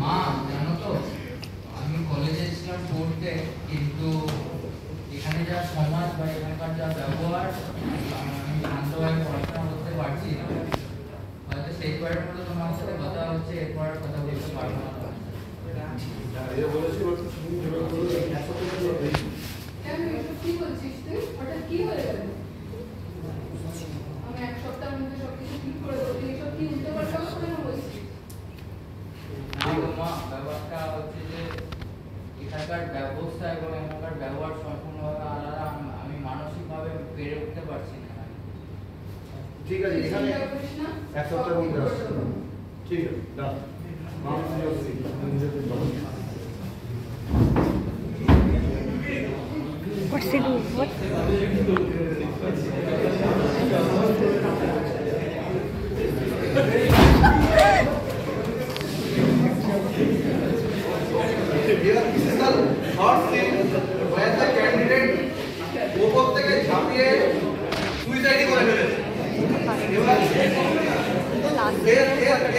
মা জানো তো আমি কলেজে ছিলাম পড়তে, কিন্তু এখানে যা সমাজ বা এখানকার যা ব্যবহার আমি শান্তভাবে পড়াশোনা করতে পারছি না। হয়তো সেইবারের মতো তোমার সাথে কথা হচ্ছে, এরপর আর কথা বলতে পারবো না। কি বলছিস তুই? ওটা কি হয়ে গেল? আমি এক সপ্তাহের মধ্যে সবকিছু ঠিক করে দেবো, তুই এসব কি উল্টো পাল্টা কেন বলছিস? না গো মা, ব্যাপারটা হচ্ছে যে এখানকার ব্যবস্থা এবং এখানকার ব্যবহার সম্পূর্ণভাবে আলাদা। আমি মানসিকভাবে পেরে উঠতে পারছি না। ঠিক আছে, এখানে এক সপ্তাহের মধ্যে আসছে। ঠিক আছে, ডান। What's he doing? What? Here, this is the third scene where the candidate উপর থেকে ঝাঁপিয়ে সুইসাইড করে ফেলেছে। এবার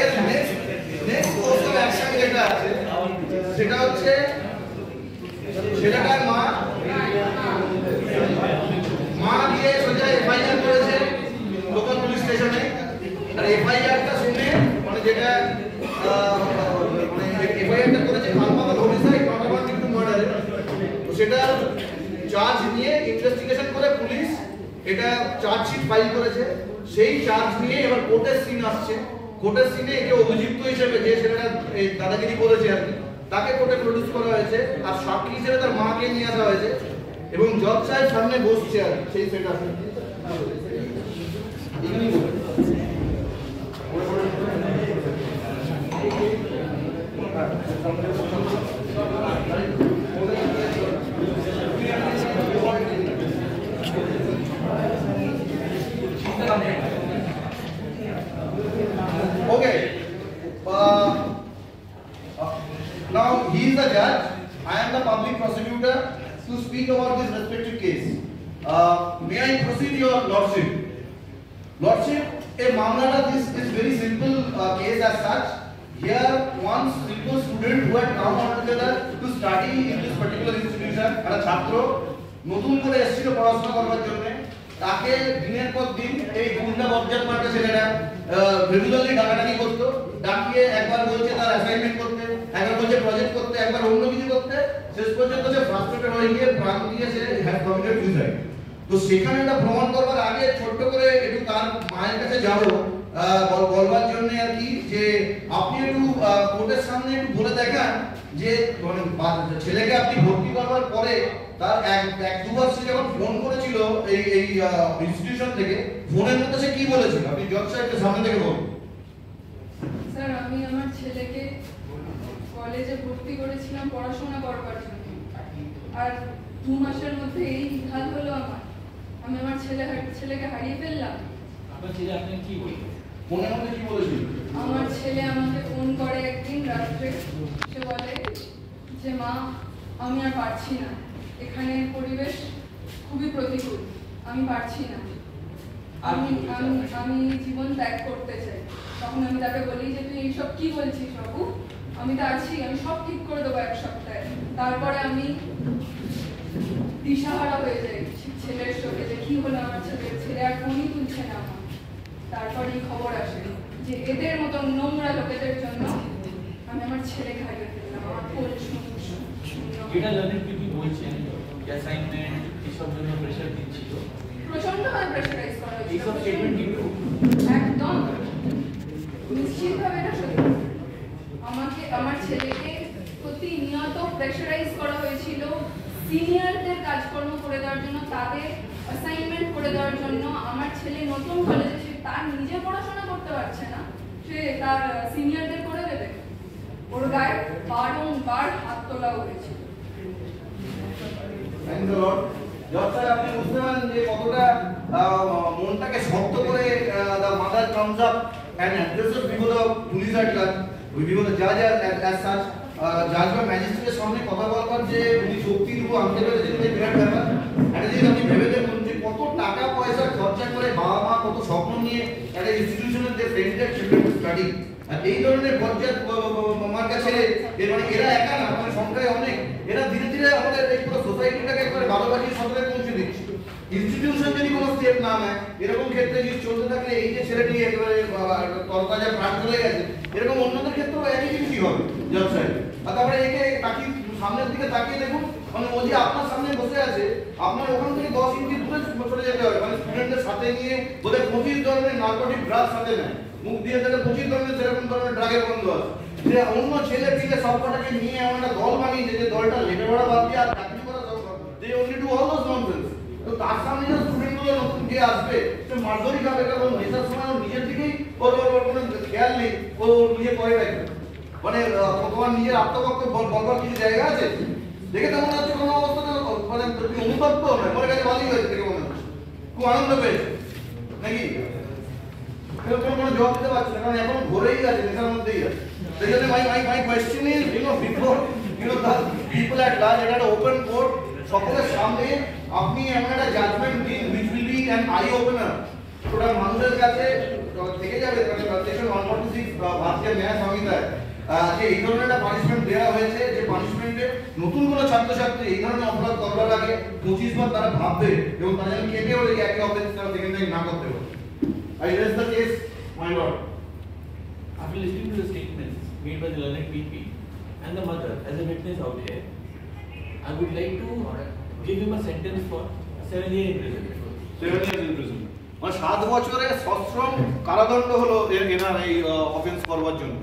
এর নেক্সট কোর্স অফ অ্যাকশন যেটা আছে সেটা হচ্ছে ছেলেটার মা গিয়ে সোজা এফআইআর করেছে লোকাল পুলিশ স্টেশনে। আর এফআইআরটা শুনে মানে যেটা মানে এফআইআরটা করেছে culpable homicide not about to murder, তো সেটা চার্জ নিয়ে ইনভেস্টিগেশন করে পুলিশ এটা চার্জশিট ফাইল করেছে। সেই চার্জ নিয়ে এবার কোর্টের সিন আসছে। কোর্টের সিনে একে অভিযুক্ত হিসেবে যে ছেলেটা দাদাগিরি করেছে আর কি তাকে কোর্টে প্রডিউস করা হয়েছে, আর সাক্ষী হিসেবে তার মাকে নিয়ে আসা হয়েছে এবং জজ সাহেব সামনে বসছে আর সেই সেট আছে। Okay. Now he is the judge. I am the public prosecutor to speak about this respective case. May I proceed, Your Lordship? Lordship, a mamlata this is very simple case as such. Here, one simple student who had come all together to study in this particular institution, a ছাত্র নতুন করে এসেছিল পড়াশোনা করার জন্য, তাকে দিনের পর দিন এই গুন্ডা বজ্জাত মার্কা ছেলেরা রেগুলারলি ডাকাডাকি করতো। ডাকিয়ে একবার বলছে তার অ্যাসাইনমেন্ট করতে, একবার বলছে প্রজেক্ট করতে, একবার অন্য কিছু করতে, শেষ পর্যন্ত সে ফ্রাস্ট্রেটেড হয়ে গিয়ে প্রাণ দিয়ে সে হ্যাভ কমিটেড সুইসাইড। তো সেখানে এটা প্রমাণ করবার আগে ছোট্ট করে একটু তার মায়ের কাছে যাবো বলবার জন্য আর কি, যে আপনি একটু কোর্টের সামনে একটু বলে দেখান যে মানে ছেলেকে আপনি ভর্তি করবার পরে তার এক দুবার সে যখন ফোন করেছিল এই ইনস্টিটিউশন থেকে, ফোনের মধ্যে সে কি বলেছিল আপনি জজ সাহেবকে সামনে থেকে বলুন। স্যার, আমি আমার ছেলেকে কলেজে ভর্তি করেছিলাম পড়াশোনা করবার জন্য, আর 2 মাসের মধ্যে এই হাল হলো আমার। আমি আমার ছেলেকে হারিয়ে ফেললাম। আপনার ছেলে আপনাকে কি বলতো? ফোনের মধ্যে কি বলেছিল? আমার ছেলে আমাকে ফোন করে একদিন রাত্রে, সে বলে যে মা আমি আর পারছি না, এখানে পরিবেশ খুবই প্রতিকূল, আমি পারছি না, আমি জীবন ত্যাগ করতে চাই। তখন আমি তাকে বলি যে তুই এইসব কি বলছিস বাবু, আমি তো আছি, আমি সব ঠিক করে দেবো 1 সপ্তাহে। তারপরে আমি দিশাহারা হয়ে যাই ছেলের চোখে যে কি হলো আমার ছেলে আর ফোনই তুলছে না আমার। তারপরে এই খবর আসে যে এদের মতো নোংরা লোকেদের জন্য আমি আমার ছেলেকে হারিয়ে ফেললাম। আমার কোল এটা জানেন কি বলছেন, অ্যাসাইনমেন্ট এসব জন্য প্রেসার দিচ্ছিল, প্রচন্ডভাবে প্রেসারাইজ করা হয়েছিল। এইসব স্টেটমেন্ট কি একদম নিশ্চিতভাবে এটা সত্যি। আমাকে আমার ছেলেকে প্রতিনিয়ত প্রেসারাইজ করা হয়েছিল সিনিয়রদের কাজকর্ম করে দেওয়ার জন্য, তাদের অ্যাসাইনমেন্ট করে দেওয়ার জন্য। আমার ছেলে নতুন কলেজে, সে তার নিজে পড়াশোনা করতে পারছে না, সে তার সিনিয়রদের করে দেবে। ওর গায়ে বারংবার হাত তোলা হয়েছিল। Thank you lord. জজ স্যার, আপনি বুঝতে পারেন যে কতটা মনটাকে শক্ত করে the mother comes up and addresses before the police at large, before the judge as such, জাজ বা ম্যাজিস্ট্রেটের সামনে কথা বলবার যে উনি শক্তিটুকু আনতে পেরেছেন, যে বিরাট ব্যাপার। একটা জিনিস আপনি ভেবে দেখুন যে কত টাকা পয়সা খরচা করে বাবা মা কত স্বপ্ন নিয়ে একটা ইনস্টিটিউশনের যে ফ্রেন্ডের চিলড্রেন স্টাডি, আর এই ধরনের পর্যায়ে আমার কাছে মানে এরা একা না, মানে সংখ্যায় অনেক, এরা ধীরে ধীরে আমাদের এই পুরো সোসাইটিটাকে একবারে ভালোবাসির সাথে পৌঁছে দিচ্ছে। ইনস্টিটিউশন যদি কোনো স্টেপ না নেয়, এরকম ক্ষেত্রে যদি চলতে থাকলে এই যে ছেলেটি একেবারে তরতাজা প্রাণ চলে গেছে, এরকম অন্যদের ক্ষেত্রেও একই জিনিসই হবে জজ সাহেব। আর তারপরে একে তাকিয়ে সামনের দিকে তাকিয়ে দেখুন, মানে ও যে আপনার সামনে বসে আছে, আপনার ওখান থেকে 10 ইঞ্চি দূরে চলে যেতে হবে, মানে স্টুডেন্টদের সাথে নিয়ে ওদের 25 ধরনের নার্কোটিক ড্রাগ সাথে নেয়, মুখ দিয়ে তাহলে 25 ধরনের সেরকম ধরনের ড্রাগের বন্ধ আছে। যে অন্য ছেলে পিলে সবকটাকে নিয়ে এমন একটা দল বানিয়েছে যে দলটা লেটে পড়া বাদ দিয়ে আর চাকরি করা দরকার, they only do all those nonsense। তো তার সামনে যে স্টুডেন্টগুলো নতুন যে আসবে, সে মারধরি খাবে, কারণ নেশার সময় ওর নিজের দিকেই ওর কোনো খেয়াল নেই, ও নিজে করে রাখবে, মানে তোমার নিজের আত্মপক্ষে বলবার কিছু জায়গা আছে? দেখে তো মনে হচ্ছে কোনো অবস্থাতে মানে তুমি অনুতপ্ত নয়, মনে কাছে ভালোই হয়েছে দেখে মনে হচ্ছে, খুব আনন্দ পেয়েছে নাকি? কোনো জবাব দিতে পারছে না, কারণ এখন ঘুরেই আছে, নেশার মধ্যেই আছে। সেই জন্য my question is, before the people at large, এটা ওপেন কোর্ট, সকলের সামনে আপনি এমন একটা জাজমেন্ট দিন which will be an eye opener, ওটা মানুষের কাছে থেকে যাবে, সেকশন 146 ভারতীয় ন্যায় সংহিতায় যে এই ধরনের একটা পানিশমেন্ট দেওয়া হয়েছে, যে পানিশমেন্টে নতুন কোনো ছাত্রছাত্রী এই ধরনের অপরাধ করবার আগে 25 বার তারা ভাববে এবং তারা যেন কেটে ওঠে একই অফেন্স তারা সেকেন্ড টাইম না করতে পারে। I raise the case, my lord. After listening to the statements made by the learned PP and the mother as a witness out here, I would like to give him a sentence for 7 years in prison. 7 years in prison, মানে 7 বছরের সশ্রম কারাদণ্ড হলো এনার এই offence করবার জন্য।